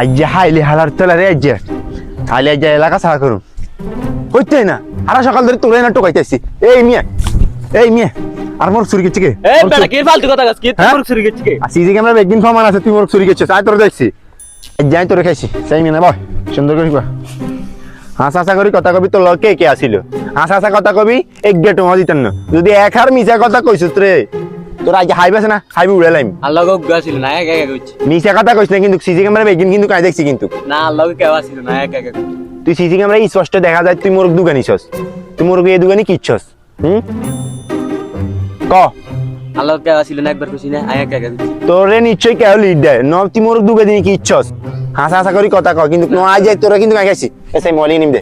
আজ্জা highly হালার তোলা রে আজ্জা হাইলি আজ্জা এলাকা ছাড়া করুন হইতে না আর সকাল ধরে তোলে না টোকাইতেছি এই মিয়া আর মোর চুরি গেছে কে এই বেটা কি ফালতু কথা কস কি তোর চুরি গেছে কে সিসি ক্যামেরা একদিন প্রমাণ আছে তুই মোর চুরি গেছিস আই তোর দেখছি যাই তোরে খাইছি সেই মিয়া বয় সুন্দর করে কর হাসা করি কথা কবি তোর কে কে আসিল হাসা কথা কবি এক গেট মা দিতেন না যদি এক আর মিছা কথা কইছিস রে তোর আজ হাইবাস না হাইবি উড়ালাম আল্লাহ গো গাছিল না এক এক কইছি মিছা কথা কইছ না কিন্তু সিসি ক্যামেরা একদিন কিন্তু কাই দেখছি কিন্তু না আল্লাহ কে আসিল না এক এক তুই সিসি ক্যামেরা স্পষ্ট দেখা যায় তুই মোর দোকানিছস তুই মোর এই দোকানি কিচ্ছস ক আল্লাহ কে আসিল না একবার কইছি না এক এক কইছি তোরে নিশ্চয়ই কেউ লিড দেয় ন তুই মোর দুগে দিন কিচ্ছস হাসা করি কথা ক কিন্তু ন আজ তোরা কিন্তু কাই খাইছি এসে মোবাইল নিম দে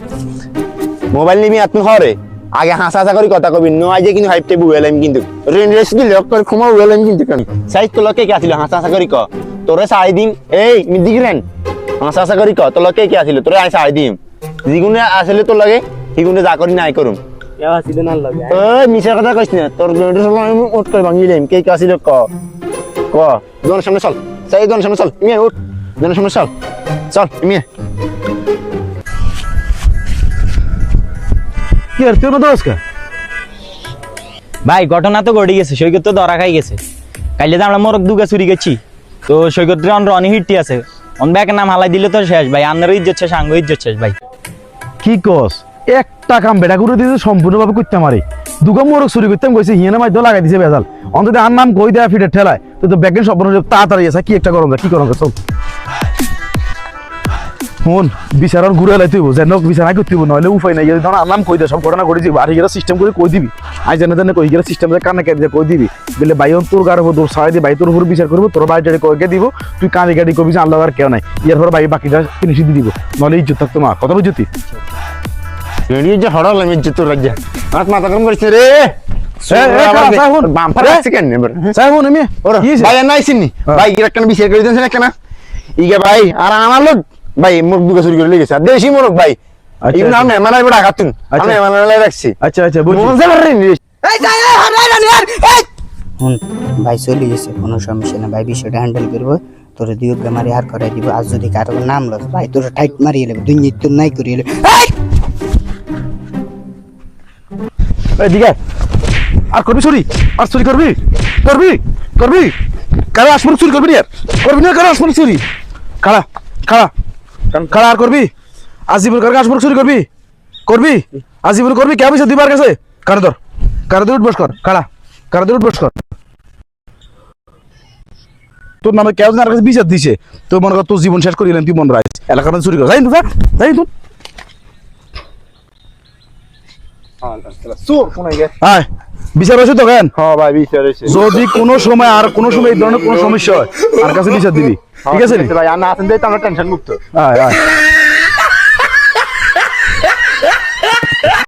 মোবাইল নিবি আত্ম হরে আগে হাসা করি কথা কবি ন আজ কিন্তু হাইপ টেবু উড়ালাম কিন্তু রেন রেস কি লক করে খুমা উড়ালাম কিন্তু কেন সাইজ তো লকে কে আছিল হাসা করি ক তোরে সাই দিম এই মিদিগ্রেন হাসা করি ক তো লকে কে আছিল তোরে আই সাই দিম জিগুনে আসলে তো লাগে হিগুনে যা করি নাই করুম কে আসিল না আল্লাহ ওই মিছা কথা কইছ না তোর গন্ডে সব আমি উঠ করে ভাঙিলাম কে কে আছিল ক জনের সামনে চল সাই জনের সামনে চল মিয়া উঠ জনের সামনে চল চল মিয়া কি আর তুই দোস্ত ভাই ঘটনা তো ঘটে গেছে সৈকত তো ধরা খাই গেছে কাইলে তো আমরা মোরগ দুগা চুরি গেছি তো সৈকত রনি হিটটি আছে অন ব্যাকের নাম হালাই দিলে তো শেষ ভাই আপনারও ইজ্জত শেষ আঙ্গ ইজ্জত শেষ ভাই কি কস একটা কাম বেটা করে দিয়েছে সম্পূর্ণভাবে করতে মারি দুগা মোরগ চুরি করতাম কইছে হিয়ানা মাইদ লাগাই দিছে বেজাল অন্তত আর নাম কই দেয়া ফিটের ঠেলায় তো ব্যাকের সব তাড়াতাড়ি আছে কি একটা গরম কি গরম চল ফোন বিচারণ ঘুরে লাইতে হইব যেন বিচারা করতে হইব নইলে উপায় নাই যদি আর নাম কই দে সব ঘটনা ঘটে যাবে আর এগুলো সিস্টেম করে কই দিবি আই জানে কই গেলে সিস্টেম কানে কেটে কই দিবি বলে ভাই তোর গাড়ি তোর সাড়ে দিয়ে ভাই তোর উপর বিচার করবো তোর বাড়ি কয়ে দিব তুই কানে গাড়ি কবি আল্লাহ আর কেউ নাই ইয়ার পর ভাই বাকিটা ফিনিশ দিয়ে দিব নইলে ইজ্জত থাকতো মা কত ইজ্জতি রেডিও যে হড়ালাম ইজ্জত তোর রাজ্যা আর মাথা গরম করিস রে বাম্পার আছে কেন সাইবন আমি ভাই আর নাই চিনি ভাই কি একটা বিচার করে দিয়েছেন কেন ইগে ভাই আর আমার লোক ভাই মুরগ দুগা চুরি করে লেগেছে আর দেশি মুরগ ভাই এই নাম না মানে বড় আঘাতুন আমি মানে রাখছি আচ্ছা বুঝছি মন যাবে রে এই হুন ভাই চলে গেছে কোনো সমস্যা না ভাই বিষয়টা হ্যান্ডেল করবো তোর দুই মারি হার করাই দিব আর যদি কারো নাম লস ভাই তোর টাইট মারিয়ে নেবে দুই নিত্য নাই করিয়ে নেবে দিকে আর করবি চুরি আর চুরি করবি কারা আসবো চুরি করবি আর করবি না কারা আসবো চুরি খাড়া আর করবি আজীবন কারকে আসবো চুরি করবি আজীবন করবি কে পয়সা দিবার কাছে কারা উঠ বস কর কারা উঠ বস কর তোর নামে কেউ আর কাছে বিচার দিছে তো মনে কর তোর জীবন শেষ করিলেন তুই মন রাইস এলাকার চুরি কর যাই তুই হ্যাঁ বিচার হয়েছে তো কেন ভাই বিচার হয়েছে যদি কোনো সময় আর কোনো সময় এই ধরনের কোনো সমস্যা হয় আর কাছে বিচার দিবি ঠিক আছে ভাই আর না আছেন তো আমরা টেনশন মুক্ত আয়